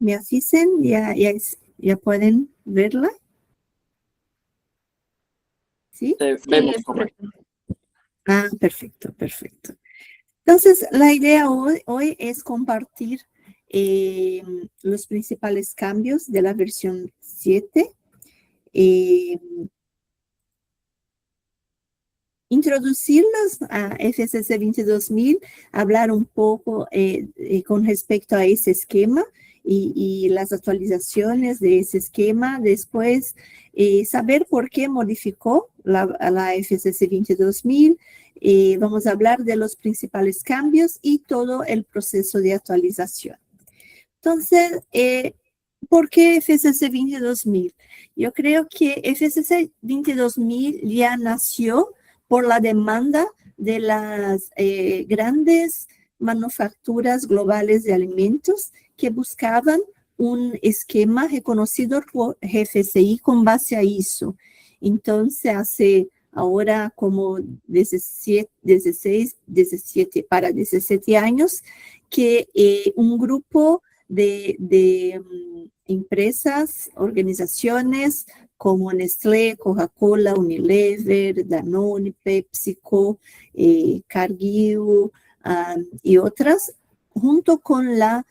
¿Me asisten? ¿Ya pueden verla? ¿Sí? Vemos cómo es. Ah, perfecto, perfecto. Entonces, la idea hoy es compartir los principales cambios de la versión 7. Introducirlos a FCC 22000, hablar un poco con respecto a ese esquema y las actualizaciones de ese esquema. Después, saber por qué modificó la FCC 22000. Vamos a hablar de los principales cambios y todo el proceso de actualización. Entonces, ¿por qué FCC 22000? Yo creo que FCC 22000 ya nació por la demanda de las grandes manufacturas globales de alimentos que buscaban un esquema reconocido por GFCI con base a ISO. Entonces, hace ahora como 17 años que un grupo de empresas, organizaciones como Nestlé, Coca-Cola, Unilever, Danone, PepsiCo, Cargill y otras, junto con la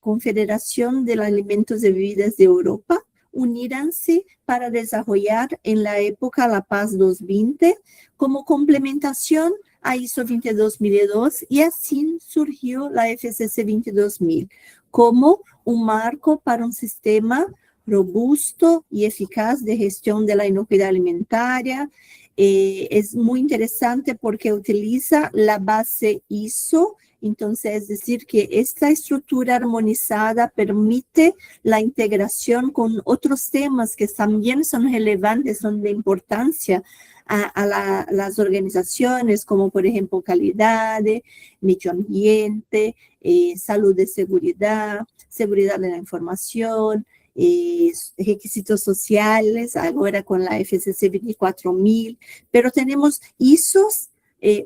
Confederación de Alimentos y Bebidas de Europa, uníranse para desarrollar en la época la Paz 2020 como complementación a ISO 22002 y así surgió la FCC 22000 como un marco para un sistema robusto y eficaz de gestión de la inocuidad alimentaria. Es muy interesante porque utiliza la base ISO. Entonces, es decir, que esta estructura armonizada permite la integración con otros temas que también son relevantes, son de importancia a las organizaciones, como por ejemplo calidad, medio ambiente, salud y seguridad, seguridad de la información, requisitos sociales, ahora con la FCC 24000, pero tenemos ISOs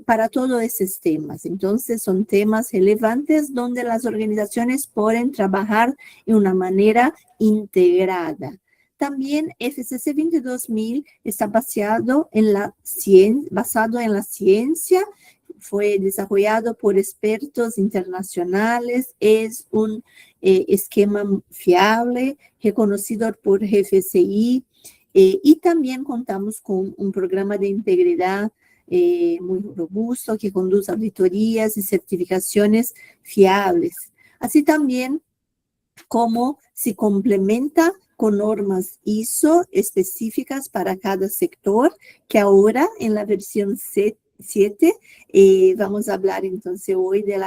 para todos esos temas. Entonces, son temas relevantes donde las organizaciones pueden trabajar de una manera integrada. También FCC 22000 está basado en la ciencia, fue desarrollado por expertos internacionales, es un esquema fiable, reconocido por GFCI, y también contamos con un programa de integridad muy robusto que conduce auditorías y certificaciones fiables. Así también como se complementa con normas ISO específicas para cada sector, que ahora en la versión 7 vamos a hablar entonces hoy de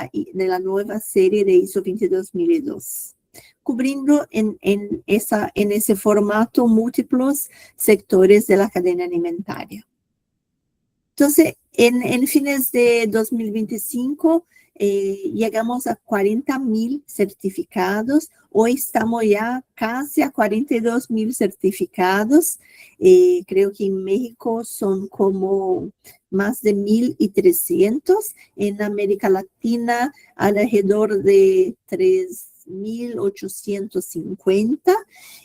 la nueva serie de ISO 22002, cubriendo en ese formato múltiples sectores de la cadena alimentaria. Entonces, en fines de 2025, llegamos a 40,000 certificados. Hoy estamos ya casi a 42,000 certificados. Creo que en México son como más de 1,300. En América Latina, alrededor de 3,850,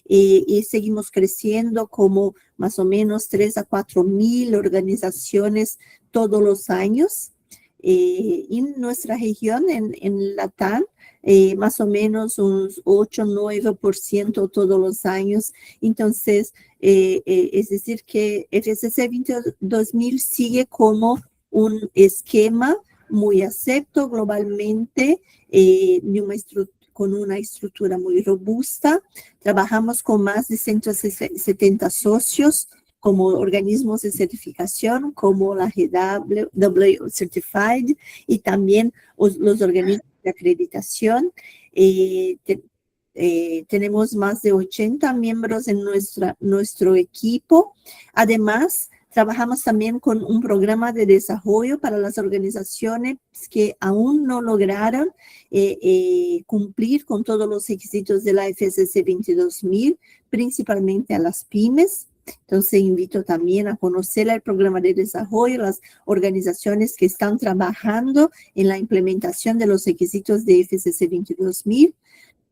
y seguimos creciendo como más o menos 3 a 4,000 organizaciones todos los años. En nuestra región, en Latam, más o menos un 8-9% todos los años. Entonces, es decir que FCC 22000 sigue como un esquema muy acepto globalmente, con una estructura muy robusta. Trabajamos con más de 170 socios como organismos de certificación, como la GW Certified y también los organismos de acreditación. Tenemos más de 80 miembros en nuestro equipo. Además, trabajamos también con un programa de desarrollo para las organizaciones que aún no lograron cumplir con todos los requisitos de la FCC 22000, principalmente a las pymes. Entonces, invito también a conocer el programa de desarrollo, las organizaciones que están trabajando en la implementación de los requisitos de FCC 22000.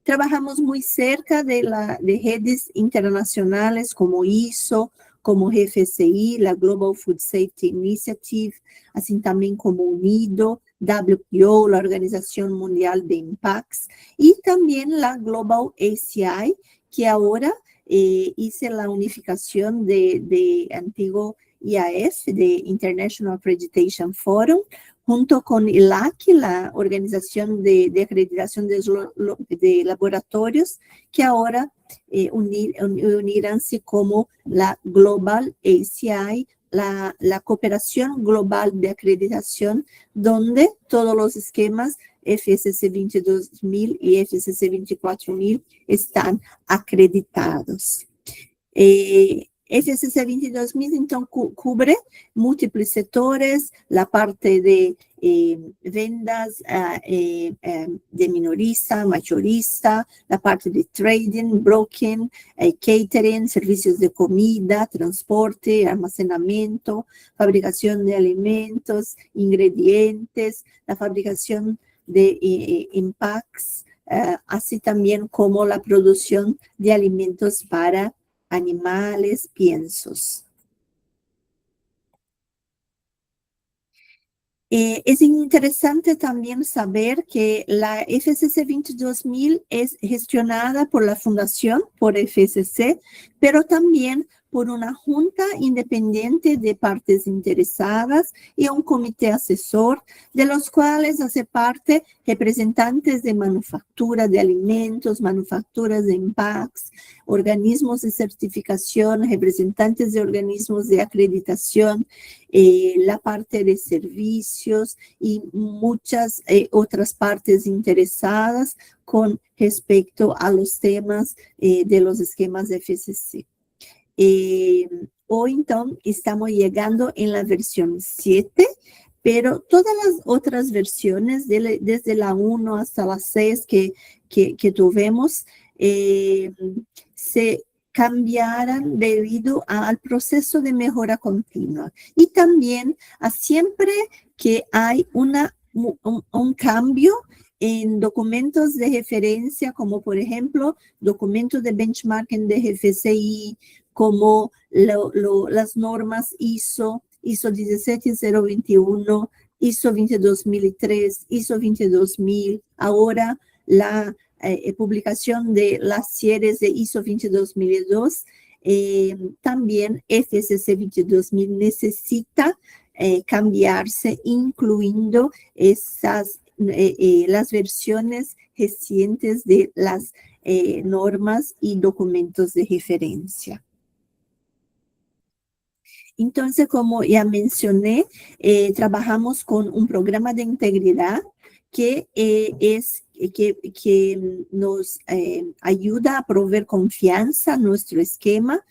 Trabajamos muy cerca de redes internacionales como ISO, como GFCI, la Global Food Safety Initiative, así también como UNIDO, WPO, la Organización Mundial de Impacts, y también la Global ACI, que ahora hice la unificación de antiguo IAF, de International Accreditation Forum, junto con ILAC, la Organización de Acreditación de Laboratorios, que ahora unirán-se como la Global ACI, la Cooperación Global de Acreditación, donde todos los esquemas FSC 22000 y FSC 24000 están acreditados. FSC 22000, então, cubre múltiples setores, la parte de vendas de minorista, mayorista, la parte de trading, broking, catering, servicios de comida, transporte, almacenamiento, fabricación de alimentos, ingredientes, la fabricación de empaques, así también como la producción de alimentos para animales, piensos. Es interesante también saber que la FCC 22000 es gestionada por la Fundación, por FCC, pero también por una junta independiente de partes interesadas y un comité asesor, de los cuales hace parte representantes de manufactura de alimentos, manufacturas de empaques, organismos de certificación, representantes de organismos de acreditación, la parte de servicios y muchas otras partes interesadas con respecto a los temas de los esquemas de FCC. Hoy, entonces, estamos llegando en la versión 7, pero todas las otras versiones, desde la 1 hasta la 6 que tuvimos, se cambiarán debido al proceso de mejora continua. Y también a siempre que hay un cambio en documentos de referencia, como por ejemplo, documentos de benchmarking de GFCI, como las normas ISO 17021, ISO 22003, ISO 22000, ahora la publicación de las series de ISO 22002, también FSC 22000 necesita cambiarse, incluyendo las versiones recientes de las normas y documentos de referencia. Entonces, como ya mencioné, trabajamos con un programa de integridad que nos ayuda a proveer confianza a nuestro esquema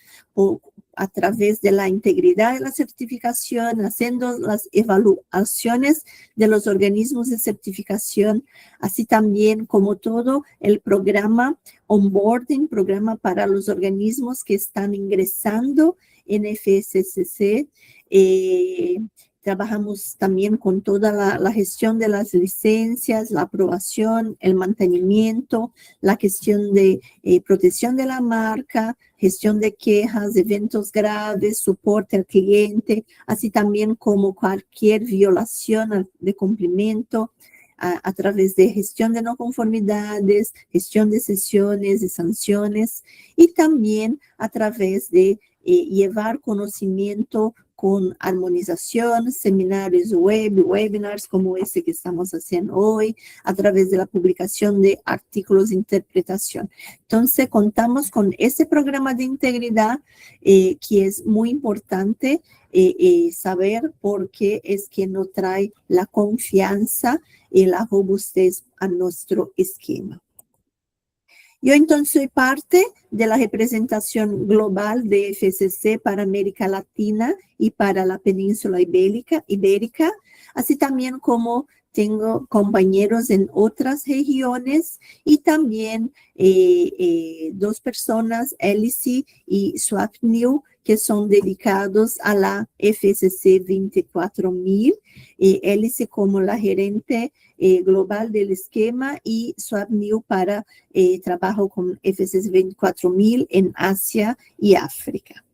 a través de la integridad de la certificación, haciendo las evaluaciones de los organismos de certificación, así también como todo el programa onboarding, programa para los organismos que están ingresando en FSCC. Trabajamos también con toda la gestión de las licencias, la aprobación, el mantenimiento, la gestión de protección de la marca, gestión de quejas, eventos graves, soporte al cliente, así también como cualquier violación de cumplimiento a través de gestión de no conformidades, gestión de sesiones y sanciones, y también a través de llevar conocimiento con armonización, seminarios web, webinars como este que estamos haciendo hoy, a través de la publicación de artículos de interpretación. Entonces, contamos con ese programa de integridad que es muy importante saber porque es que nos trae la confianza y la robustez a nuestro esquema. Yo entonces soy parte de la representación global de FCC para América Latina y para la península ibérica, así también como tengo compañeros en otras regiones y también dos personas, Elise y Swapnew, que son dedicados a la FSC 24000, Hélice como la gerente global del esquema y Swapnil para trabajo con FSC 24000 en Asia y África.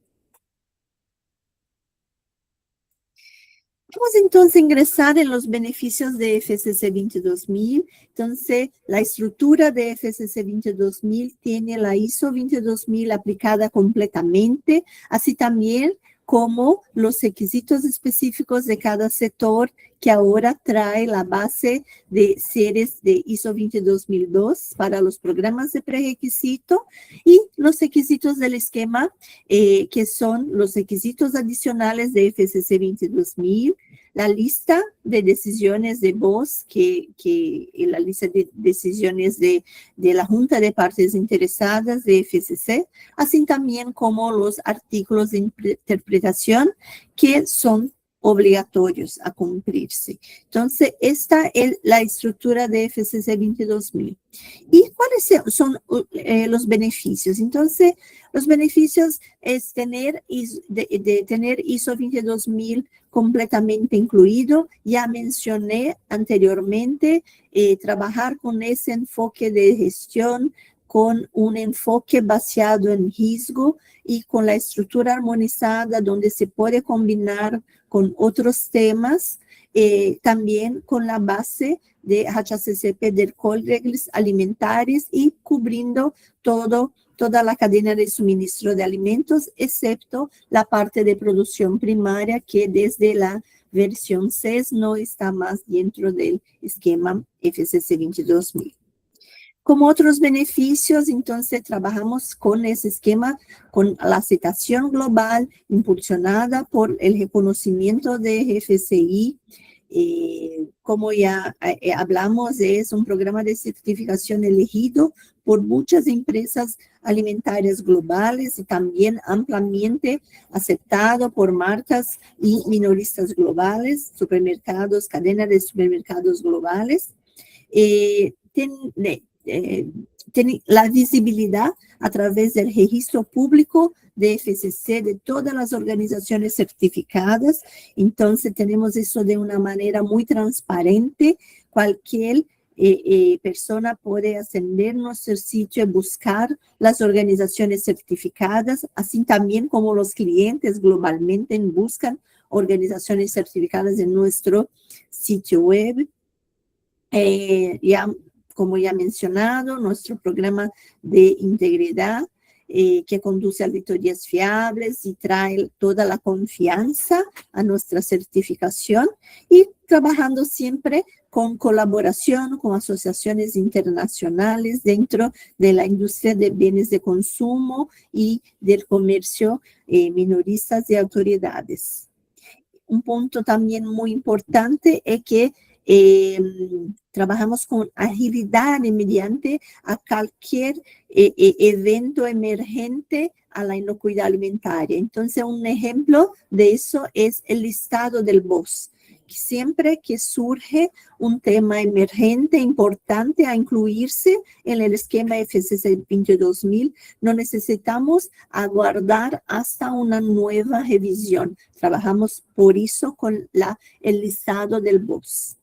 Vamos entonces a ingresar en los beneficios de FSC 22000. Entonces, la estructura de FSC 22000 tiene la ISO 22000 aplicada completamente, así también como los requisitos específicos de cada sector, que ahora trae la base de series de ISO 22002 para los programas de prerequisito y los requisitos del esquema, que son los requisitos adicionales de FSC 22000, la lista de decisiones de voz, la lista de decisiones de la Junta de Partes Interesadas de FSC, así también como los artículos de interpretación que son obligatorios a cumplirse. Entonces, esta es la estructura de FSC 22000. ¿Y cuáles son los beneficios? Entonces, los beneficios es tener ISO 22000 completamente incluido. Ya mencioné anteriormente, trabajar con ese enfoque de gestión, con un enfoque basado en riesgo y con la estructura armonizada donde se puede combinar con otros temas, también con la base de HACCP del Códigos Alimentarios y cubriendo toda la cadena de suministro de alimentos, excepto la parte de producción primaria que desde la versión 6 no está más dentro del esquema FSC 22000. Como otros beneficios, entonces trabajamos con ese esquema, con la citación global impulsionada por el reconocimiento de GFCI. Como ya hablamos, es un programa de certificación elegido por muchas empresas alimentarias globales y también ampliamente aceptado por marcas y minoristas globales, supermercados, cadenas de supermercados globales. Tiene la visibilidad a través del registro público de FSC de todas las organizaciones certificadas. Entonces, tenemos eso de una manera muy transparente. Cualquier persona puede ascender nuestro sitio y buscar las organizaciones certificadas, así también como los clientes globalmente buscan organizaciones certificadas en nuestro sitio web. Como ya mencionado, nuestro programa de integridad que conduce a auditorías fiables y trae toda la confianza a nuestra certificación y trabajando siempre con colaboración con asociaciones internacionales dentro de la industria de bienes de consumo y del comercio, minoristas y autoridades. Un punto también muy importante es que trabajamos con agilidad mediante a cualquier evento emergente a la inocuidad alimentaria. Entonces, un ejemplo de eso es el listado del BOS. Siempre que surge un tema emergente importante a incluirse en el esquema FSC 22000, no necesitamos aguardar hasta una nueva revisión. Trabajamos por eso con el listado del BOS.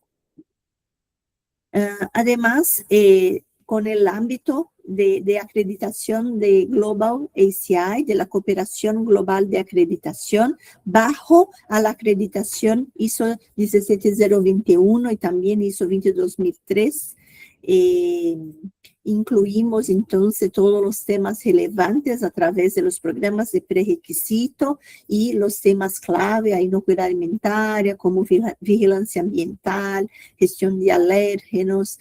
Además, con el ámbito de acreditación de Global ACI, de la Cooperación Global de Acreditación, bajo a la acreditación ISO 17021 y también ISO 22003, incluimos entonces todos los temas relevantes a través de los programas de prerequisito y los temas clave, a inocuidad alimentaria, como vigilancia ambiental, gestión de alérgenos,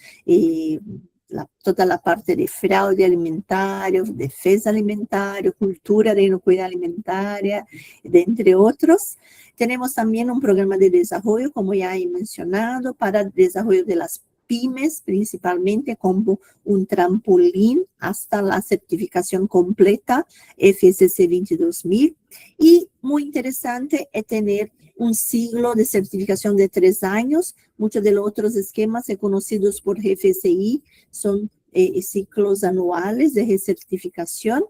toda la parte de fraude alimentario, defensa alimentaria, cultura de inocuidad alimentaria, entre otros. Tenemos también un programa de desarrollo, como ya he mencionado, para el desarrollo de las pymes, principalmente como un trampolín hasta la certificación completa FSC 22000. Y muy interesante es tener un ciclo de certificación de 3 años. Muchos de los otros esquemas reconocidos por GFCI son ciclos anuales de recertificación.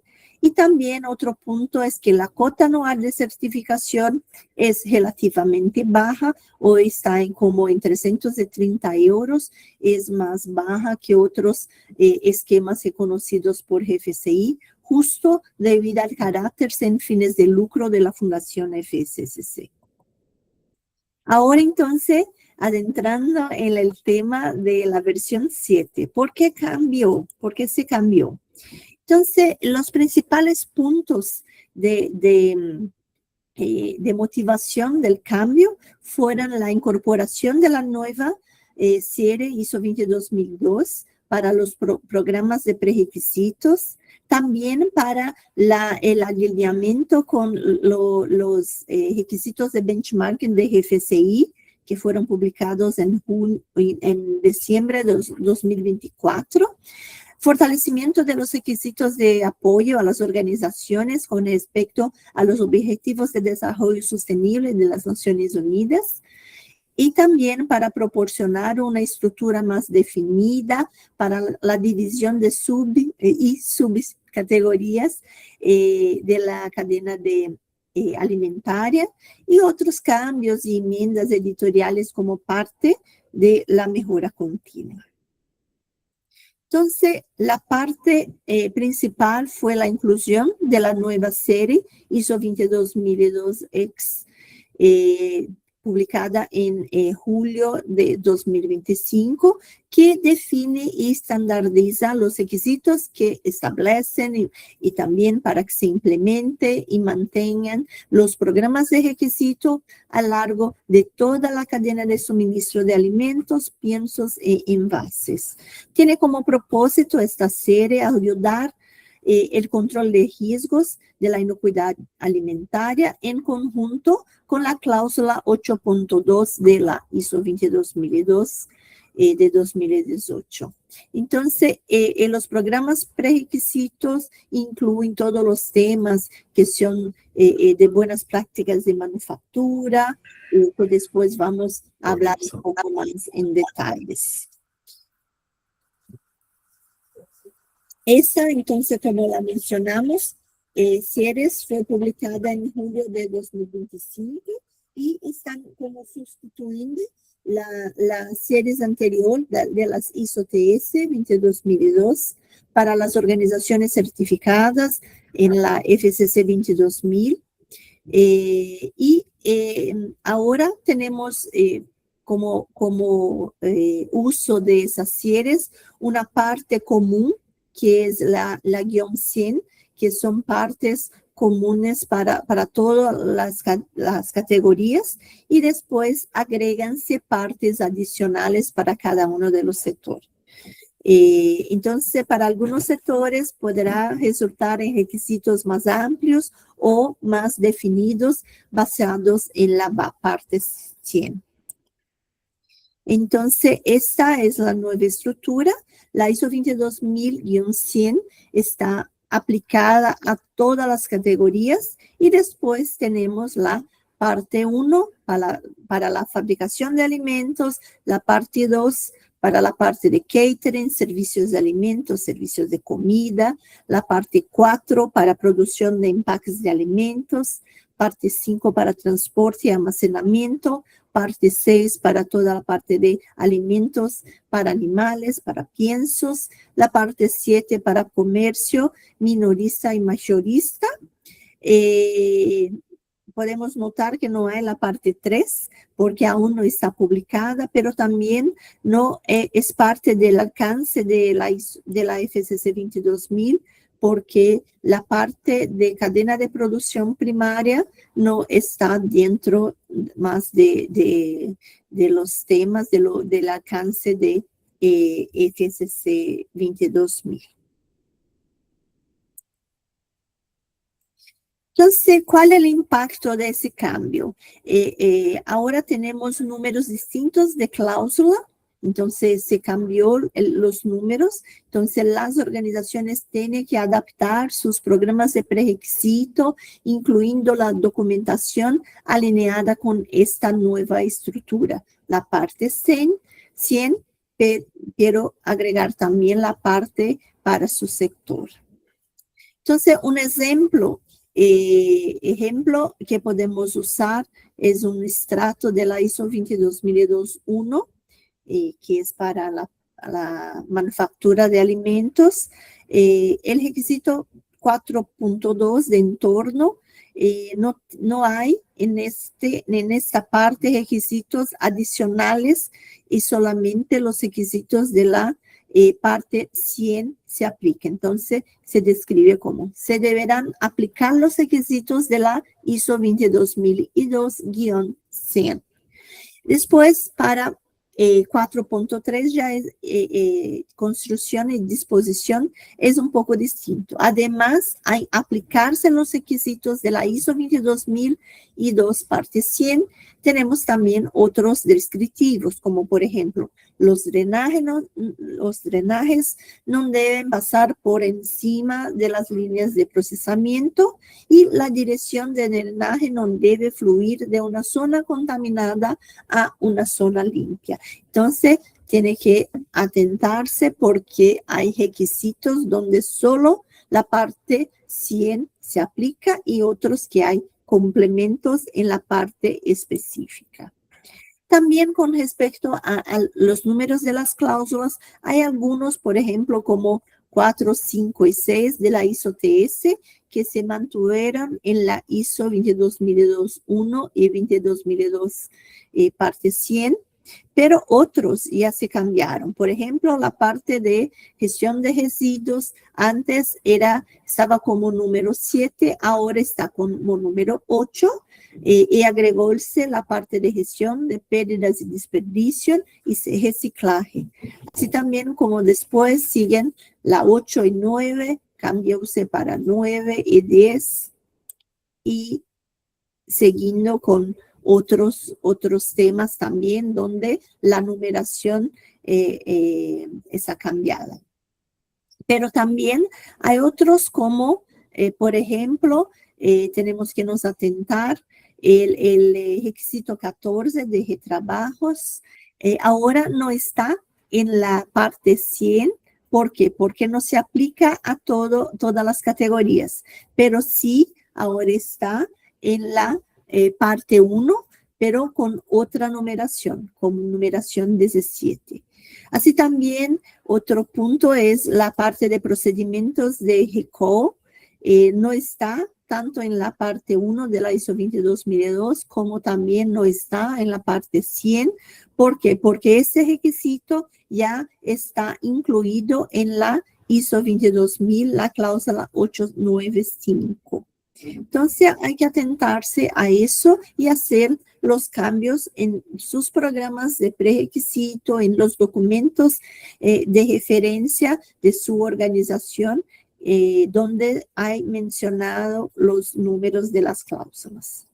Y también otro punto es que la cuota anual de certificación es relativamente baja, hoy está como en 330 euros, es más baja que otros esquemas reconocidos por GFCI, justo debido al carácter sin fines de lucro de la Fundación FSCC. Ahora entonces, adentrando en el tema de la versión 7, ¿por qué cambió? ¿Por qué se cambió? Entonces, los principales puntos de motivación del cambio fueron la incorporación de la nueva serie ISO 22002 para los programas de prerequisitos, también para el alineamiento con los requisitos de benchmarking de GFCI, que fueron publicados en diciembre de 2024. Fortalecimiento de los requisitos de apoyo a las organizaciones con respecto a los objetivos de desarrollo sostenible de las Naciones Unidas, y también para proporcionar una estructura más definida para la división de subcategorías de la cadena alimentaria, y otros cambios y enmiendas editoriales como parte de la mejora continua. Entonces, la parte principal fue la inclusión de la nueva serie ISO 22002X, publicada en julio de 2025, que define y estandariza los requisitos que establecen y también para que se implemente y mantengan los programas de requisito a lo largo de toda la cadena de suministro de alimentos, piensos e envases. Tiene como propósito esta serie ayudar el control de riesgos de la inocuidad alimentaria en conjunto con la cláusula 8.2 de la ISO 22002 de 2018. Entonces, los programas prerequisitos incluyen todos los temas que son de buenas prácticas de manufactura, que después vamos a hablar un poco más en detalles. Esta, entonces, como la mencionamos, Ceres fue publicada en julio de 2025 y están como sustituyendo la series anterior de las ISO-TS 22002 para las organizaciones certificadas en la FSC 22000. Ahora tenemos como uso de esas series una parte común, que es la guión 100, que son partes comunes para todas las categorías, y después agréganse partes adicionales para cada uno de los sectores. Entonces, para algunos sectores podrá resultar en requisitos más amplios o más definidos basados en la parte 100. Entonces, esta es la nueva estructura. La ISO 22000-100 está aplicada a todas las categorías, y después tenemos la parte 1 para la fabricación de alimentos, la parte 2 para la parte de catering, servicios de alimentos, servicios de comida, la parte 4 para producción de empaques de alimentos, parte 5 para transporte y almacenamiento, parte 6 para toda la parte de alimentos para animales, para piensos, la parte 7 para comercio minorista y mayorista. Podemos notar que no hay la parte 3 porque aún no está publicada, pero también no es parte del alcance de la FSC 22000, porque la parte de cadena de producción primaria no está dentro más de los temas del alcance de FSC 22000. Entonces, ¿cuál es el impacto de ese cambio? Ahora tenemos números distintos de cláusula, entonces se cambió los números, entonces las organizaciones tienen que adaptar sus programas de prerequisito, incluyendo la documentación alineada con esta nueva estructura. La parte 100, pero agregar también la parte para su sector. Entonces, un ejemplo que podemos usar es un estrato de la ISO 22002-1, que es para la manufactura de alimentos. El requisito 4.2 de entorno, no hay en esta parte requisitos adicionales y solamente los requisitos de la parte 100 se aplica. Entonces, se describe como: se deberán aplicar los requisitos de la ISO 22002-100. Después, para 4.3 ya es construcción y disposición, es un poco distinto. Además, hay aplicarse los requisitos de la ISO 22002 parte 100. Tenemos también otros descriptivos, como por ejemplo, los drenajes no deben pasar por encima de las líneas de procesamiento, y la dirección de drenaje no debe fluir de una zona contaminada a una zona limpia. Entonces, tiene que atentarse porque hay requisitos donde solo la parte 100 se aplica y otros que hay complementos en la parte específica. También con respecto a los números de las cláusulas, hay algunos, por ejemplo, como 4, 5 y 6 de la ISO TS, que se mantuvieron en la ISO 22002-1 y 22002 parte 100, pero otros ya se cambiaron. Por ejemplo, la parte de gestión de residuos antes estaba como número 7, ahora está como número 8, y agregóse la parte de gestión de pérdidas y desperdicio y reciclaje. Así también como después siguen la 8 y 9, cambióse para 9 y 10, y siguiendo con otros temas también donde la numeración está cambiada. Pero también hay otros como, por ejemplo, tenemos que nos atentar el requisito 14 de retrabajos. Ahora no está en la parte 100. ¿Por qué? Porque no se aplica a todas las categorías, pero sí ahora está en la parte 1, pero con otra numeración, como numeración 17. Así también, otro punto es la parte de procedimientos de recall. No está tanto en la parte 1 de la ISO 22002 como también no está en la parte 100. ¿Por qué? Porque ese requisito ya está incluido en la ISO 22000, la cláusula 895. Entonces, hay que atentarse a eso y hacer los cambios en sus programas de prerequisito, en los documentos de referencia de su organización, donde hay mencionado los números de las cláusulas.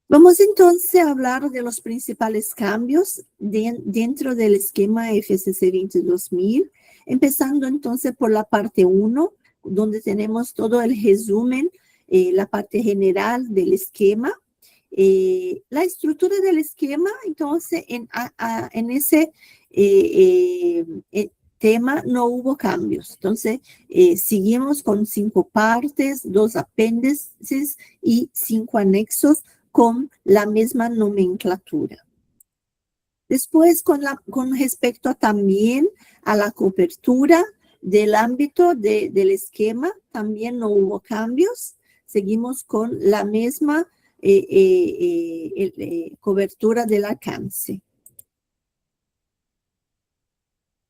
Vamos entonces a hablar de los principales cambios dentro del esquema FCC 22000, empezando entonces por la parte 1, donde tenemos todo el resumen, la parte general del esquema. La estructura del esquema, entonces, en ese tema no hubo cambios. Entonces, seguimos con 5 partes, 2 apéndices y 5 anexos con la misma nomenclatura. Después, con respecto también a la cobertura del ámbito del esquema, también no hubo cambios. Seguimos con la misma cobertura del alcance.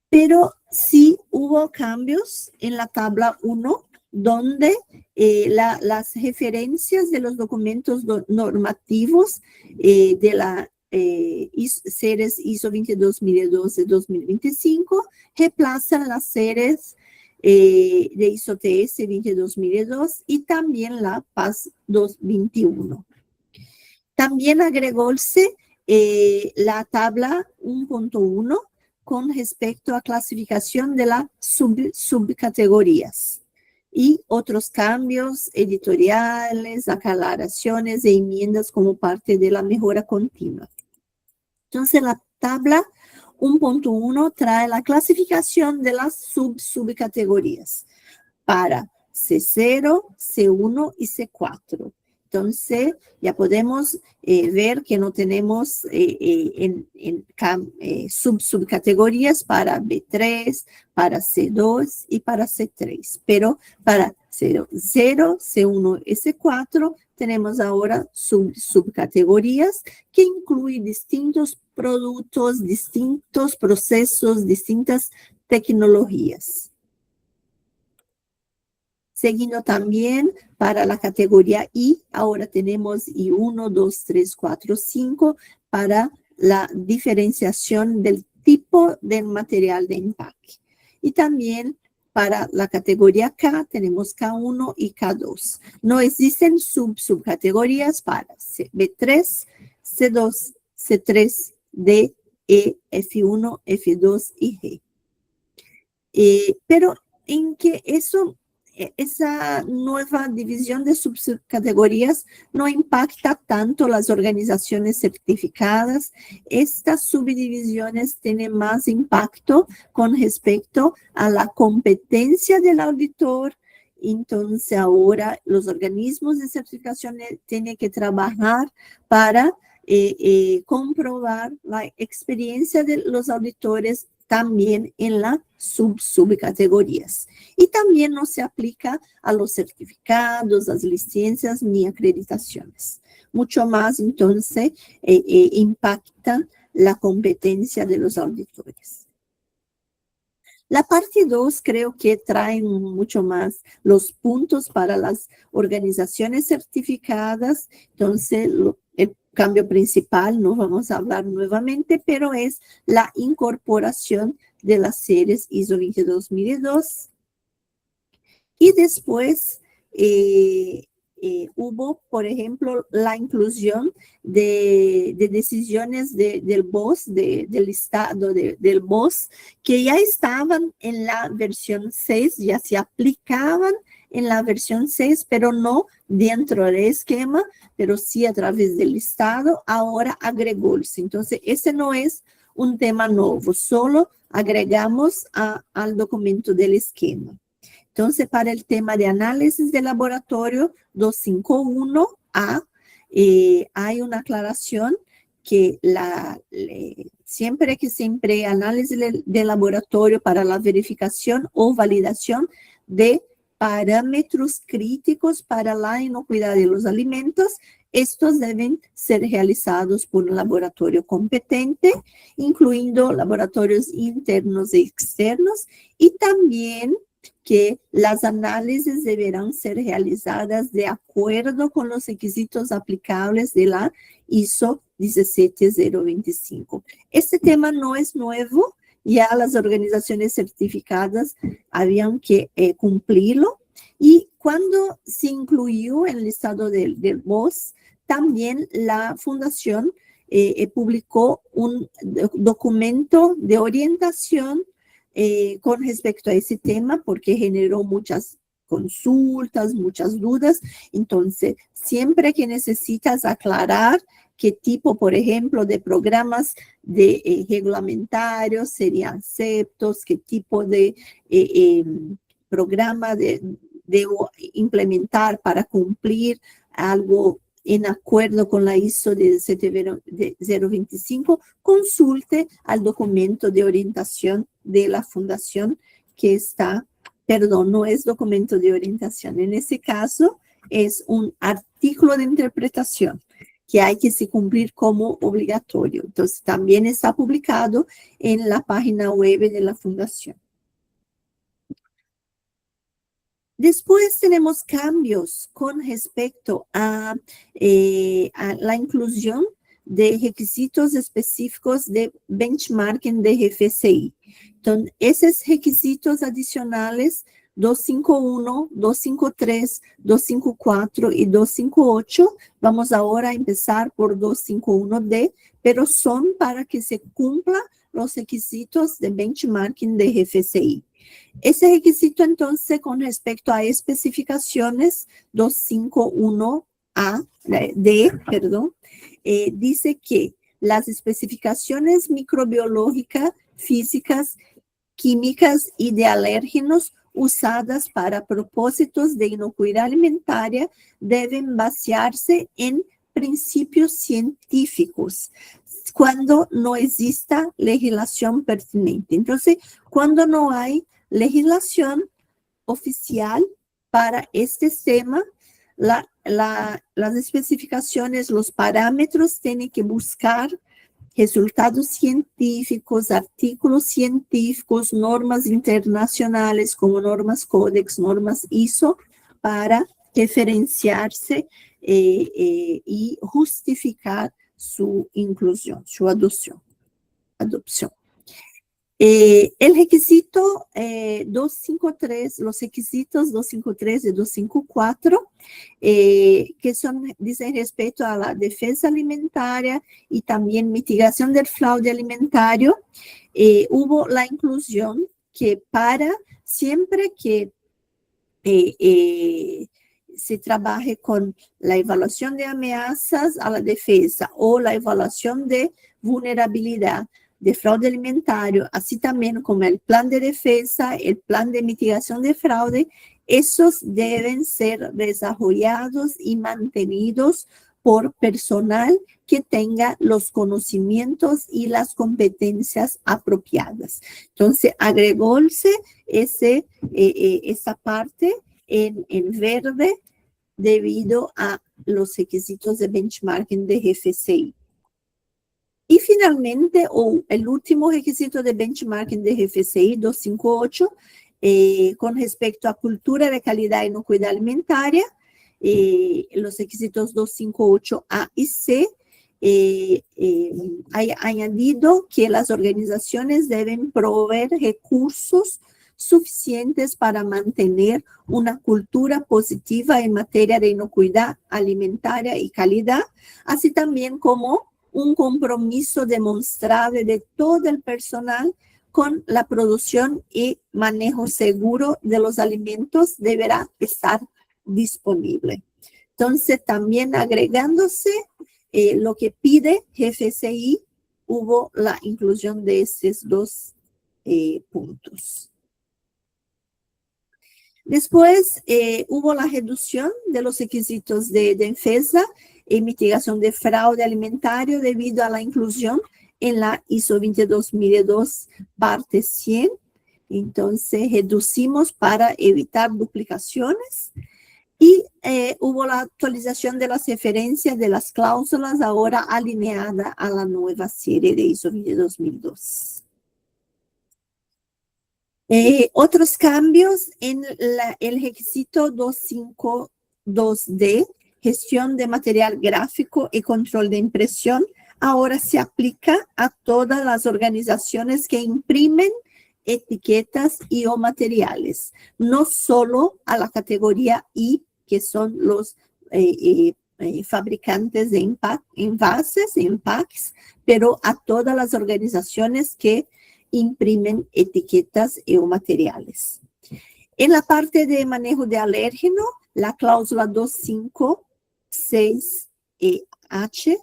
Pero sí hubo cambios en la tabla 1, donde las referencias de los documentos normativos de la series ISO 22012-2025 reemplazan las series de ISO TS 22002 y también la PAS 221. También agregóse la tabla 1.1 con respecto a clasificación de las subcategorías y otros cambios editoriales, aclaraciones e enmiendas como parte de la mejora continua. Entonces, la tabla 1.1 trae la clasificación de las subcategorías para C0, C1 y C4. Entonces, ya podemos ver que no tenemos subcategorías para B3, para C2 y para C3. Pero para C0, C1 y C4 tenemos ahora subcategorías que incluyen distintos productos, distintos procesos, distintas tecnologías. Seguindo también para la categoría I, ahora tenemos I1, 2, 3, 4, 5 para la diferenciación del tipo del material de empaque. Y también para la categoría K tenemos K1 y K2. No existen subcategorías para B3, C2, C3, D, E, F1, F2 y G. Pero en que esa nueva división de subcategorías no impacta tanto las organizaciones certificadas. Estas subdivisiones tienen más impacto con respecto a la competencia del auditor. Entonces ahora los organismos de certificación tienen que trabajar para comprobar la experiencia de los auditores también en las subcategorías. Y también no se aplica a los certificados, las licencias ni acreditaciones. Mucho más, entonces, impacta la competencia de los auditores. La parte 2 creo que trae mucho más los puntos para las organizaciones certificadas. Entonces, el cambio principal, no vamos a hablar nuevamente, pero es la incorporación de las series ISO 22002. Y después hubo, por ejemplo, la inclusión de decisiones del BOS, del listado del BOS, que ya estaban en la versión 6, ya se aplicaban en la versión 6, pero no dentro del esquema, pero sí a través del listado, ahora agregóse. Entonces, ese no es un tema nuevo, solo agregamos al documento del esquema. Entonces, para el tema de análisis de laboratorio 251A, hay una aclaración que siempre que se emplee análisis de laboratorio para la verificación o validación de parámetros críticos para la inocuidad de los alimentos, estos deben ser realizados por un laboratorio competente, incluyendo laboratorios internos y externos, y también que las análisis deberán ser realizadas de acuerdo con los requisitos aplicables de la ISO 17025. Este tema no es nuevo, ya las organizaciones certificadas habían que cumplirlo, y cuando se incluyó en el listado del BOS, también la fundación publicó un documento de orientación con respecto a ese tema, porque generó muchas consultas, muchas dudas. Entonces, siempre que necesitas aclarar qué tipo, por ejemplo, de programas de reglamentarios serían aceptos, qué tipo de programa de implementar para cumplir algo en acuerdo con la ISO de 025, consulte al documento de orientación de la fundación que está, perdón, no es documento de orientación, en ese caso es un artículo de interpretación que hay que se cumplir como obligatorio. Entonces, también está publicado en la página web de la fundación. Después tenemos cambios con respecto a la inclusión de requisitos específicos de benchmarking de GFCI. Entonces, esos requisitos adicionales 251, 253, 254 y 258, vamos ahora a empezar por 251D, pero son para que se cumplan los requisitos de benchmarking de GFCI. Ese requisito, entonces, con respecto a especificaciones 251D, dice que las especificaciones microbiológicas, físicas, químicas y de alérgenos usadas para propósitos de inocuidad alimentaria deben basearse en principios científicos cuando no exista legislación pertinente. Entonces, cuando no hay legislación oficial para este tema, las especificaciones, los parámetros tienen que buscar resultados científicos, artículos científicos, normas internacionales como normas Codex, normas ISO, para referenciarse y justificar su inclusión, su adopción. El requisito 253, los requisitos 253 y 254, que dicen respecto a la defensa alimentaria y también mitigación del fraude alimentario, hubo la inclusión que para siempre que se trabaje con la evaluación de amenazas a la defensa o la evaluación de vulnerabilidad de fraude alimentario, así también como el plan de defensa, el plan de mitigación de fraude, esos deben ser desarrollados y mantenidos por personal que tenga los conocimientos y las competencias apropiadas. Entonces, agregóse esa parte en verde debido a los requisitos de benchmarking de GFCI. Y finalmente, el último requisito de benchmarking de GFCI 258, con respecto a cultura de calidad y inocuidad alimentaria, los requisitos 258A y C, hay añadido que las organizaciones deben proveer recursos suficientes para mantener una cultura positiva en materia de inocuidad alimentaria y calidad, así también como un compromiso demostrable de todo el personal con la producción y manejo seguro de los alimentos deberá estar disponible. Entonces, también agregándose lo que pide GFCI, hubo la inclusión de estos dos puntos. Después, hubo la reducción de los requisitos de defensa y mitigación de fraude alimentario debido a la inclusión en la ISO 22002 parte 100. Entonces, reducimos para evitar duplicaciones y hubo la actualización de las referencias de las cláusulas ahora alineada a la nueva serie de ISO 22002. Otros cambios en el requisito 252D, gestión de material gráfico y control de impresión, ahora se aplica a todas las organizaciones que imprimen etiquetas y o materiales, no solo a la categoría I, que son los fabricantes de envases, empaques, pero a todas las organizaciones que imprimen etiquetas o materiales. En la parte de manejo de alérgeno, la cláusula 256H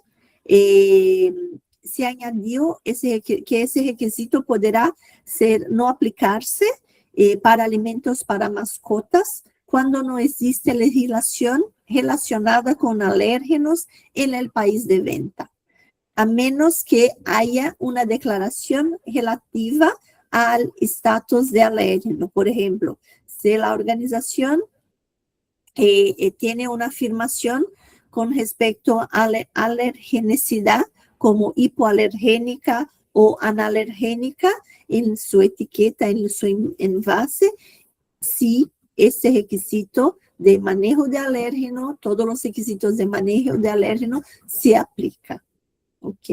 se añadió que ese requisito podrá no aplicarse para alimentos para mascotas cuando no existe legislación relacionada con alérgenos en el país de venta, a menos que haya una declaración relativa al estatus de alérgeno. Por ejemplo, si la organización tiene una afirmación con respecto a la alergenicidad como hipoalergénica o analergénica en su etiqueta, en su envase, si este requisito de manejo de alérgeno, todos los requisitos de manejo de alérgeno se aplican. ¿Ok?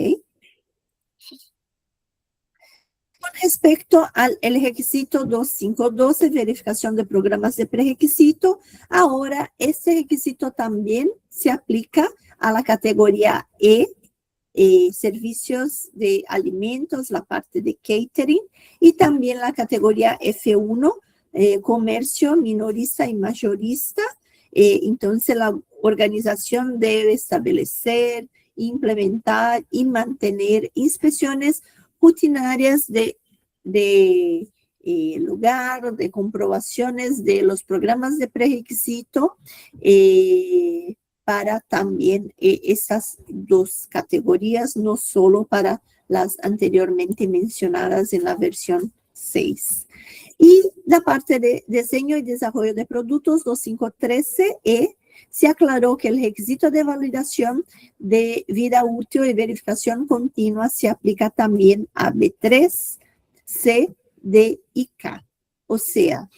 Con respecto al requisito 2512, verificación de programas de prerequisito, ahora este requisito también se aplica a la categoría E, servicios de alimentos, la parte de catering, y también la categoría F1, comercio minorista y mayorista. Entonces, la organización debe establecer implementar y mantener inspecciones rutinarias de lugar, de comprobaciones de los programas de prerequisito para también esas dos categorías, no solo para las anteriormente mencionadas en la versión 6. Y la parte de diseño y desarrollo de productos 2513E, se aclaró que el requisito de validación de vida útil y verificación continua se aplica también a B3, C, D y K. O sea,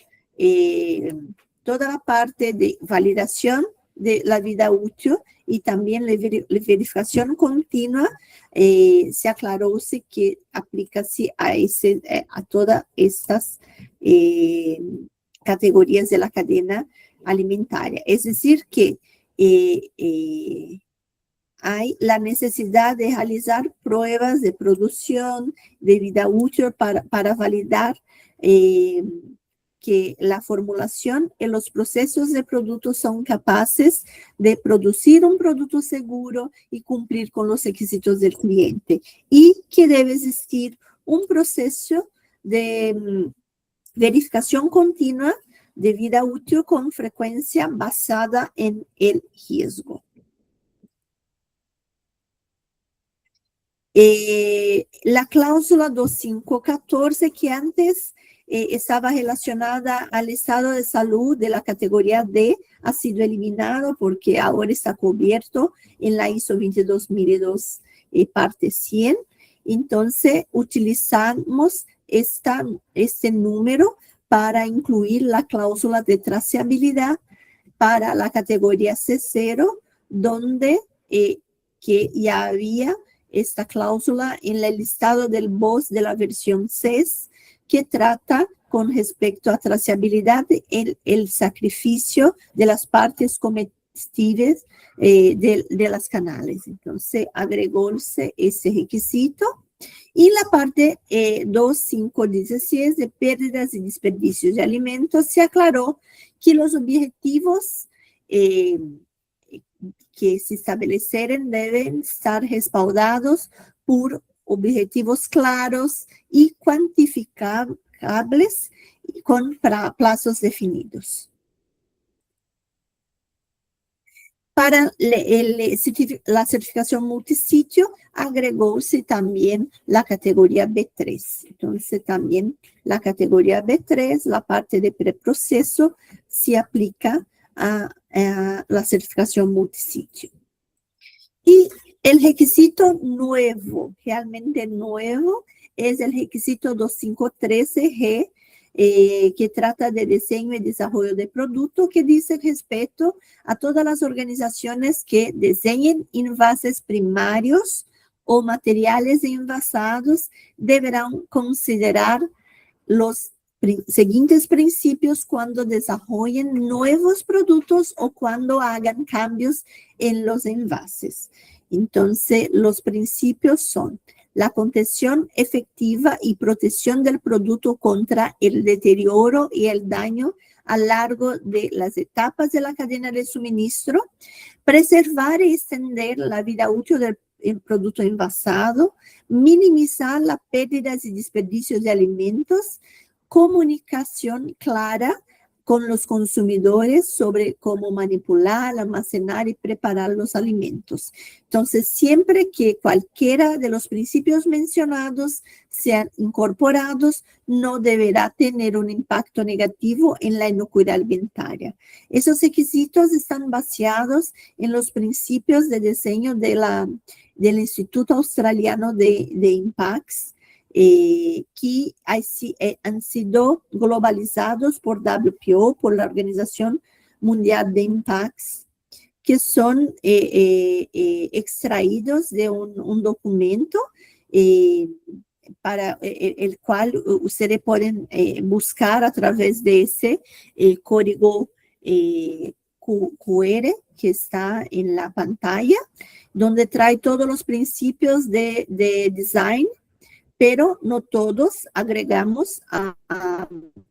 toda la parte de validación de la vida útil y también la verificación continua, se aclaró que aplica a todas estas categorías de la cadena alimentaria. Es decir, que hay la necesidad de realizar pruebas de producción, de vida útil para validar que la formulación y los procesos de productos son capaces de producir un producto seguro y cumplir con los requisitos del cliente. Y que debe existir un proceso de verificación continua de vida útil con frecuencia basada en el riesgo. La cláusula 2514, que antes estaba relacionada al estado de salud de la categoría D, ha sido eliminado porque ahora está cubierto en la ISO 22002 parte 100. Entonces, utilizamos este número para incluir la cláusula de trazabilidad para la categoría C0, donde que ya había esta cláusula en el listado del BOS de la versión 6, que trata con respecto a trazabilidad el sacrificio de las partes comestibles de las canales. Entonces, agregóse ese requisito. Y la parte 2516 de pérdidas y desperdicios de alimentos, se aclaró que los objetivos que se estabeleceren deben estar respaldados por objetivos claros y cuantificables con plazos definidos. Para la certificación multisitio, agregóse también la categoría B3. Entonces, también la categoría B3, la parte de preproceso, se aplica a la certificación multisitio. Y el requisito nuevo, realmente nuevo, es el requisito 2513G, que trata de diseño y desarrollo de producto, que dice respeto a todas las organizaciones que diseñen envases primarios o materiales envasados, deberán considerar los siguientes principios cuando desarrollen nuevos productos o cuando hagan cambios en los envases. Entonces, los principios son la contención efectiva y protección del producto contra el deterioro y el daño a lo largo de las etapas de la cadena de suministro, preservar y extender la vida útil del producto envasado, minimizar las pérdidas y desperdicios de alimentos, comunicación clara con los consumidores sobre cómo manipular, almacenar y preparar los alimentos. Entonces, siempre que cualquiera de los principios mencionados sean incorporados, no deberá tener un impacto negativo en la inocuidad alimentaria. Esos requisitos están basados en los principios de diseño del Instituto Australiano de Impacts, que han sido globalizados por WPO, por la Organización Mundial de Impacts, que son extraídos de un documento para el cual ustedes pueden buscar a través de ese código QR que está en la pantalla, donde trae todos los principios de design, pero no todos agregamos a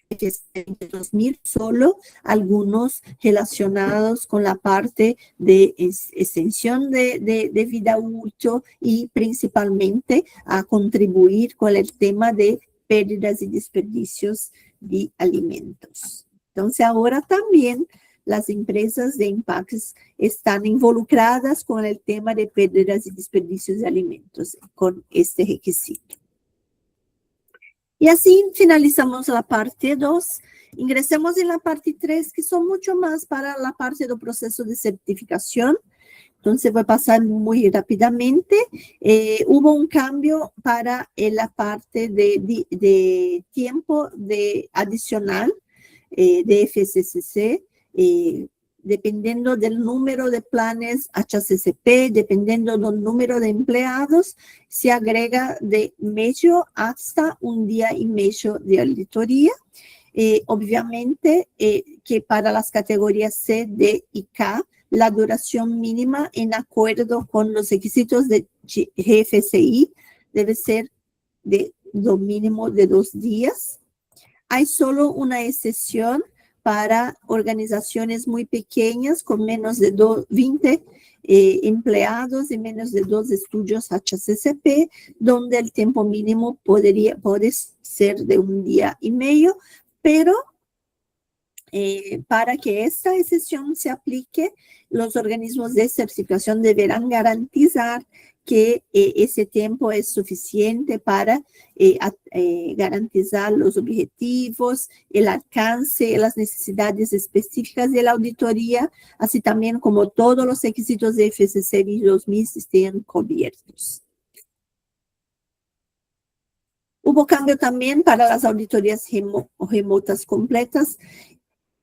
2000, solo algunos relacionados con la parte de extensión de vida útil y principalmente a contribuir con el tema de pérdidas y desperdicios de alimentos. Entonces, ahora también las empresas de impactos están involucradas con el tema de pérdidas y desperdicios de alimentos, con este requisito. Y así finalizamos la parte 2. Ingresemos en la parte 3, que son mucho más para la parte del proceso de certificación. Entonces voy a pasar muy rápidamente. Hubo un cambio para la parte de tiempo adicional de FCCC, dependiendo del número de planes HCCP, dependiendo del número de empleados, se agrega de medio hasta un día y medio de auditoría. Obviamente que para las categorías C, D y K, la duración mínima en acuerdo con los requisitos de GFCI debe ser de lo mínimo de 2 días. Hay solo una excepción para organizaciones muy pequeñas con menos de 20 empleados y menos de 2 estudios HCCP, donde el tiempo mínimo puede ser de 1 día y medio, pero para que esta excepción se aplique, los organismos de certificación deberán garantizar que ese tiempo es suficiente para garantizar los objetivos, el alcance, las necesidades específicas de la auditoría, así también como todos los requisitos de FCC 2000 estén cubiertos. Hubo cambio también para las auditorías remotas completas.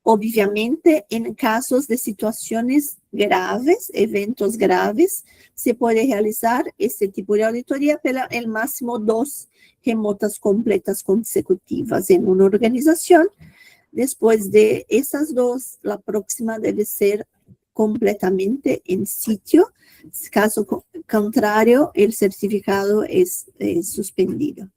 Obviamente, en casos de situaciones graves, eventos graves, se puede realizar este tipo de auditoría, pero el máximo 2 remotas completas consecutivas en una organización. Después de esas 2, la próxima debe ser completamente en sitio. Caso contrario, el certificado es suspendido.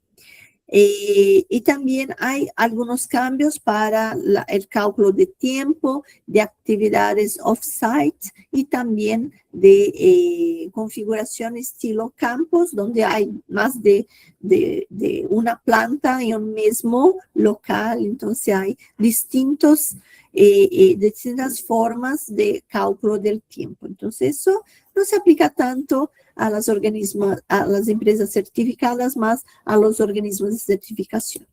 Y también hay algunos cambios para el cálculo de tiempo, de actividades off-site y también de configuración estilo campus, donde hay más de una planta en un mismo local. Entonces hay distintas formas de cálculo del tiempo. Entonces eso no se aplica tanto a las empresas certificadas, más a los organismos de certificación.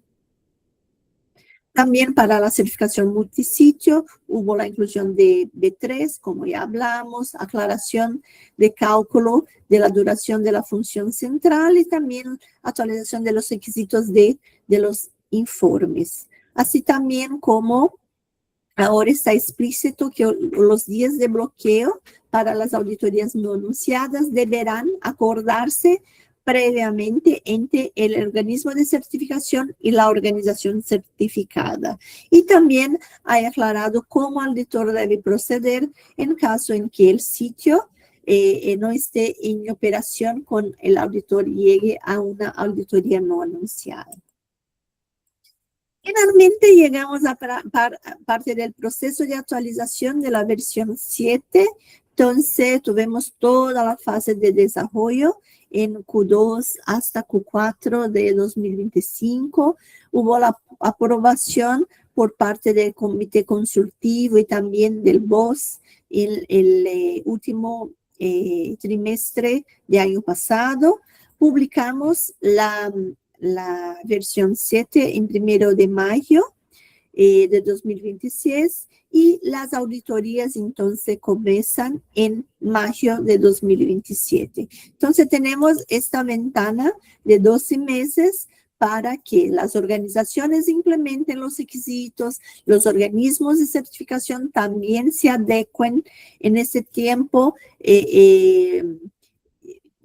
También para la certificación multisitio hubo la inclusión de B3, como ya hablamos, aclaración de cálculo de la duración de la función central y también actualización de los requisitos de los informes. Así también como ahora está explícito que los días de bloqueo para las auditorías no anunciadas deberán acordarse previamente entre el organismo de certificación y la organización certificada. Y también hay aclarado cómo el auditor debe proceder en caso en que el sitio no esté en operación cuando el auditor llegue a una auditoría no anunciada. Finalmente llegamos a parte del proceso de actualización de la versión 7. Entonces tuvimos toda la fase de desarrollo en Q2 hasta Q4 de 2025. Hubo la aprobación por parte del comité consultivo y también del BOS en el último trimestre del año pasado. Publicamos la versión 7 en 1 de mayo de 2026 y las auditorías entonces comienzan en mayo de 2027. Entonces tenemos esta ventana de 12 meses para que las organizaciones implementen los requisitos, los organismos de certificación también se adecuen en ese tiempo.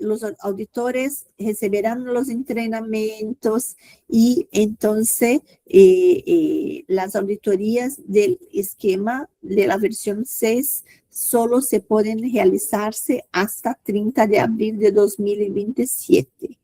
Los auditores recibirán los entrenamientos y entonces las auditorías del esquema de la versión 6 solo se pueden realizarse hasta 30 de abril de 2027.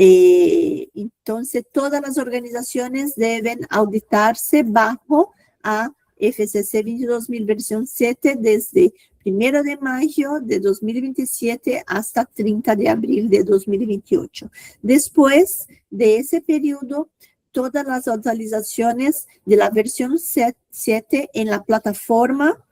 Entonces, todas las organizaciones deben auditarse bajo a FCC 22000 versión 7 desde 1 de mayo de 2027 hasta 30 de abril de 2028. Después de ese periodo, todas las actualizaciones de la versión 7 en la plataforma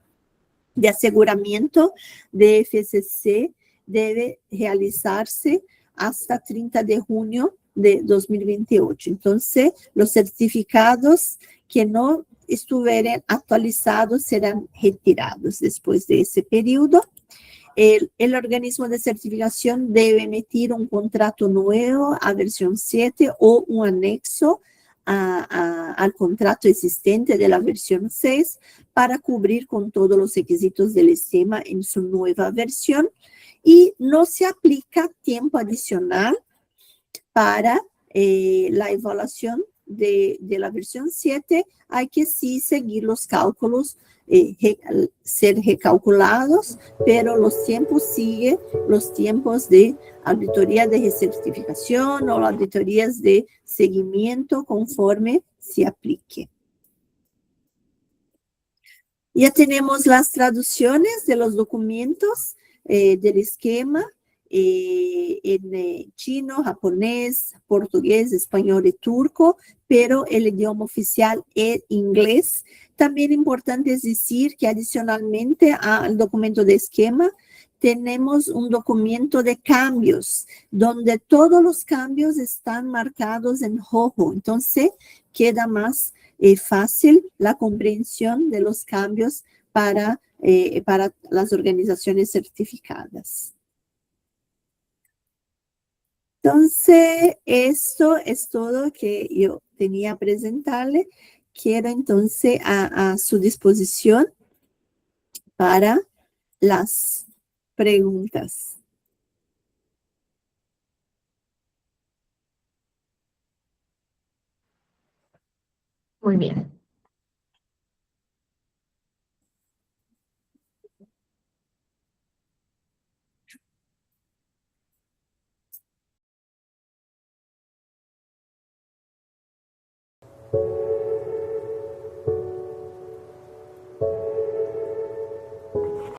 de aseguramiento de FCC debe realizarse hasta 30 de junio de 2028. Entonces, los certificados que no estuvieran actualizados serán retirados después de ese periodo. El organismo de certificación debe emitir un contrato nuevo a versión 7 o un anexo al contrato existente de la versión 6 para cubrir con todos los requisitos del esquema en su nueva versión, y no se aplica tiempo adicional para la evaluación de la versión 7. Hay que sí seguir los cálculos, ser recalculados, pero los tiempos siguen los tiempos de auditoría de recertificación o auditorías de seguimiento conforme se aplique. Ya tenemos las traducciones de los documentos del esquema en chino, japonés, portugués, español y turco, pero el idioma oficial es inglés. También importante es decir que adicionalmente al documento de esquema, tenemos un documento de cambios, donde todos los cambios están marcados en rojo. Entonces, queda más fácil la comprensión de los cambios para las organizaciones certificadas. Entonces, esto es todo que yo tenía a presentarle. Quiero entonces a su disposición para las preguntas. Muy bien.